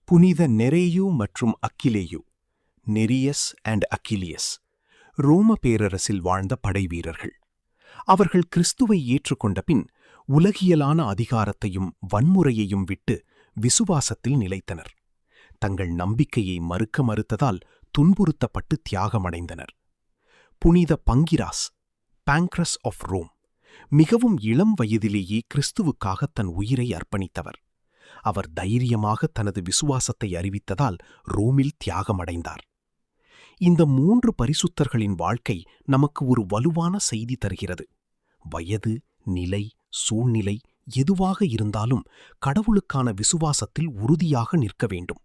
புனித நெரேயு மற்றும் அக்கிலேயு, Nereus and அக்கிலியஸ், ரோம பேரரசில் வாழ்ந்த படைவீரர்கள். அவர்கள் கிறிஸ்துவை ஏற்றுக்கொண்ட பின் உலகியலான அதிகாரத்தையும் வன்முறையையும் விட்டு விசுவாசத்தில் நிலைத்தனர். தங்கள் நம்பிக்கையை மறுத்ததால் துன்புறுத்தப்பட்டு தியாகமடைந்தனர். புனித பங்கிராஸ், பாங்க்ரஸ் ஆஃப் ரோம், மிகவும் இளம் வயதிலேயே கிறிஸ்துவுக்காக தன் உயிரை அர்ப்பணித்தவர். அவர் தைரியமாக தனது விசுவாசத்தை அறிவித்ததால் ரோமில் தியாகமடைந்தார். இந்த 3 பரிசுத்தர்களின் வாழ்க்கை நமக்கு ஒரு வலுவான செய்தி தருகிறது. வயது, நிலை, சூழ்நிலை எதுவாக இருந்தாலும் கடவுளுக்கான விசுவாசத்தில் உறுதியாக நிற்க வேண்டும்.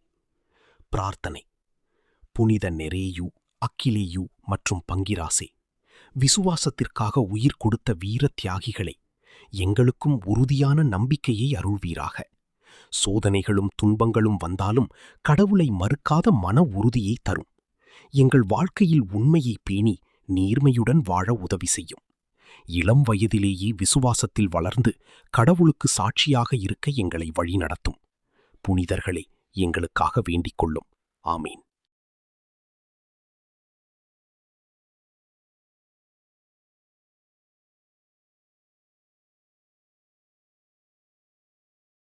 பிரார்த்தனை. புனித நெரேயு, அக்கிலேயு மற்றும் பங்கிராசே, விசுவாசத்திற்காக உயிர் கொடுத்த வீர தியாகிகளே, எங்களுக்கும் உறுதியான நம்பிக்கையை அருள்வீராக. சோதனைகளும் துன்பங்களும் வந்தாலும் கடவுளை மறுக்காத மன உறுதியை தரும். எங்கள் வாழ்க்கையில் உண்மையை பேணி நேர்மையுடன் வாழ உதவி செய்யும். இளம் வயதிலேயே விசுவாசத்தில் வளர்ந்து கடவுளுக்கு சாட்சியாக இருக்க எங்களை வழிநடத்தும். புனிதர்களே, எங்களுக்காக வேண்டிக் கொள்ளும். ஆமீன்.